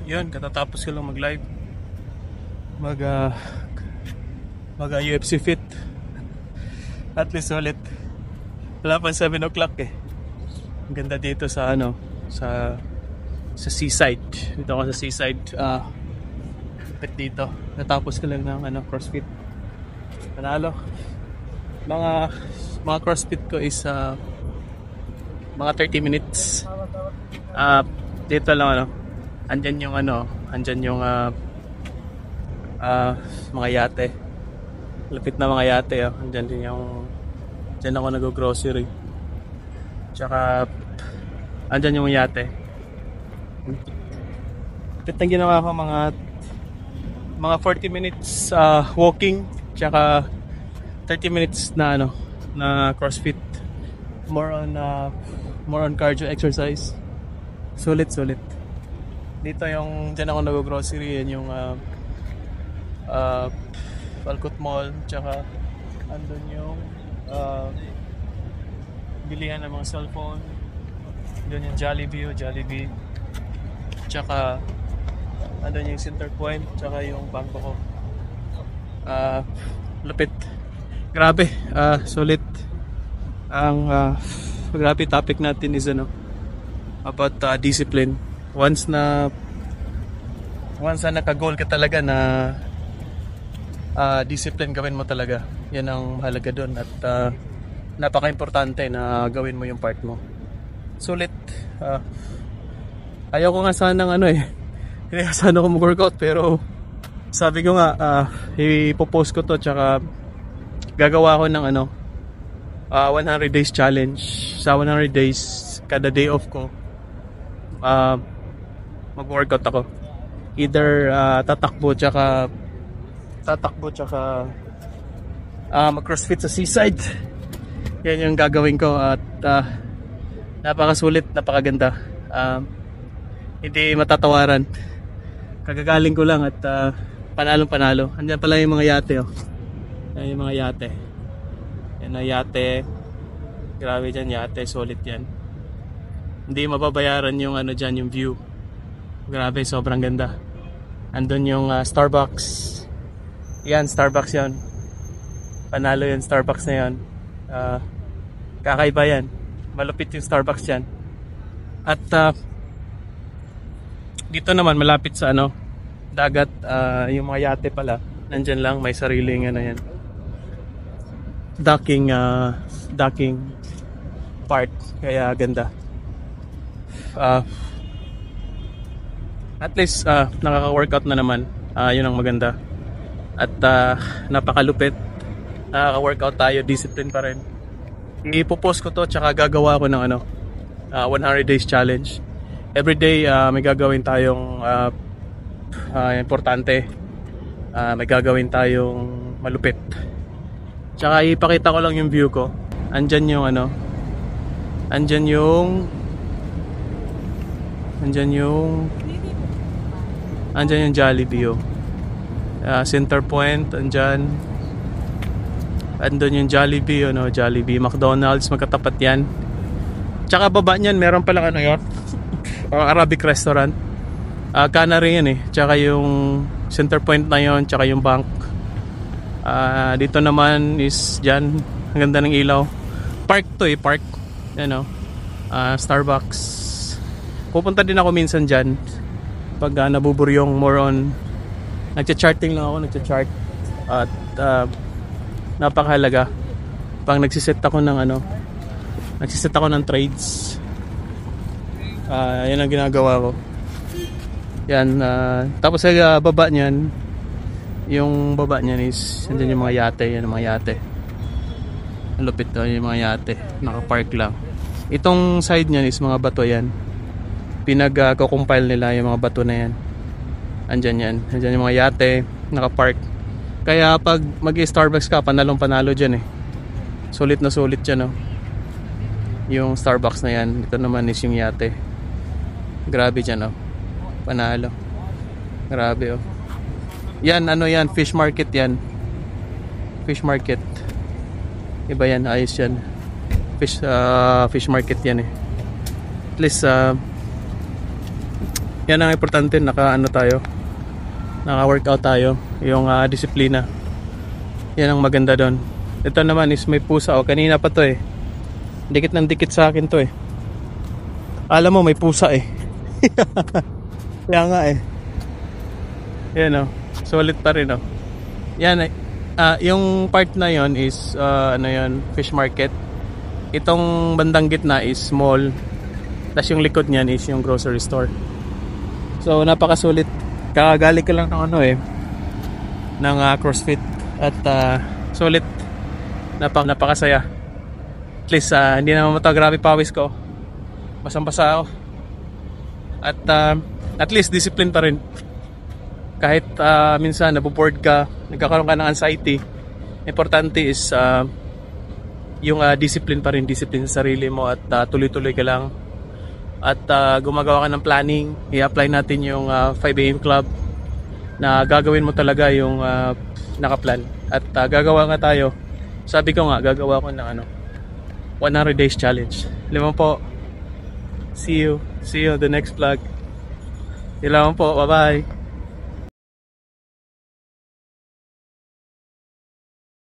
yun, katatapos ko lang mag live, mag UFC fit. At least ulit. Wala pa 7 o'clock eh. Ang ganda dito sa ano, sa seaside. Dito ako sa seaside. Fit dito. Natapos ko lang ng ano, CrossFit. Panalo. Mga CrossFit ko is mga 30 minutes. Dito lang ano. Andyan yung mga yate. Lapit na mga yate, oh. Andyan din yung dyan ako nag-grocery. Tsaka andyan yung yate. Lapit na ginawa ko mga 40 minutes walking, tsaka 30 minutes na ano, na CrossFit. More on cardio exercise. Sulit. Dito yung dyan ako nag-grocery, yan yung Palkut Mall, tsaka andun yung bilihan ng mga cellphone. Doon yung Jollibee, tsaka andun yung Center Point, tsaka yung bangko ko. Lupit, grabe, sulit. Ang grabe topic natin is ano, about discipline. Once na naka-goal ka talaga na discipline, gawin mo talaga. Yan ang mahalaga doon. At napaka-importante na gawin mo yung part mo. Sulit. Ayaw ko nga sanang ano eh. Hindi sana ako mag-workout, pero sabi ko nga, ipopost ko to, tsaka gagawa ko ng ano, 100 days challenge. Sa 100 days, kada day off ko, mag-workout ako. Either tatakbo tsaka mag-crossfit sa seaside. Yan yung gagawin ko. At napakasulit, napakaganda. Hindi matatawaran. Kagagaling ko lang at panalong-panalo. Andyan pala yung mga yate, oh. Yan yung mga yate. Yan na yate. Grabe dyan, yate. Solid yan. Hindi mababayaran yung ano dyan, yung view. Grabe, sobrang ganda. Andun yung Starbucks. Yan, Starbucks yan. Panalo yung Starbucks na yan. Kakaiba yan. Malupit yung Starbucks yan. At dito naman, malapit sa ano, dagat, yung mga yate pala. Nandyan lang, may sariling ano yan, docking part. Kaya ganda. At least nakaka-workout na naman. Yun ang maganda. At napakalupit. Nakaka-workout tayo, discipline pa rin. Ipopost ko to, tsaka gagawa ko ng ano, 100 days challenge. Every day may gagawin tayong importante. May gagawin tayong malupit. Tsaka ipakita ko lang yung view ko. Andyan yung ano, andyan yung Jollibee, oh. Center Point, andyan. Andun yung Jollibee, ano, Jollibee, McDonald's, magkatapat yan. Tsaka baba niyan, meron palang ano yun, Arabic restaurant. Canary yan eh. Tsaka yung Center Point na yun, tsaka yung bank. Dito naman is dyan, ang ganda ng ilaw. Park to eh, park. Yan, oh. Starbucks. Pupunta din ako minsan dyan pag nabuburyong, more on nagcha-charting lang ako, nagcha-chart. At napakahalaga pag nagsiset ako ng ano, nagsiset ako ng trades. Yan ang ginagawa ko. Yan, tapos sa baba niyan, yung baba niyan is nandiyan yung mga yate, yan yung mga yate. Ang lupit to, yung mga yate, naka-park lang. Itong side niyan is mga bato yan. Pinag-compile nila yung mga bato na yan. Andyan yan, andyan yung mga yate, naka-park. Kaya pag mag-Starbucks ka, panalong-panalo dyan eh. Sulit na sulit dyan, oh. Yung Starbucks na yan. Ito naman is yung yate. Grabe dyan, oh. Panalo. Grabe, oh. Yan, ano yan, fish market yan. Fish market. Iba yan, ayos yan. Fish market yan eh. At least Yan ang importante, naka-workout tayo, yung disiplina. Yan ang maganda doon. Ito naman is may pusa, kanina pa to eh. Dikit ng dikit sa akin to eh. Alam mo may pusa eh. Kaya nga eh. Yan sulit pa rin Yan yung part na yon is fish market. Itong bandang gitna is mall. Tapos yung likod niyan is yung grocery store. So napakasulit. Kakagali ka lang ng ng CrossFit at sulit. Napakasaya. At least hindi naman grabe pawis ko. Basang-basa ako. At least discipline pa rin. Kahit minsan naboboard ka, nagkakaroon ka ng anxiety, importante is yung discipline pa rin, discipline sa sarili mo at tuloy-tuloy ka lang. At gumagawa ka ng planning, i-apply natin yung 5 AM club na gagawin mo talaga yung nakaplan. At gagawa nga tayo. Sabi ko nga, gagawa ko ng 100 days challenge. Limang po. See you on the next vlog. Limang po. Bye-bye.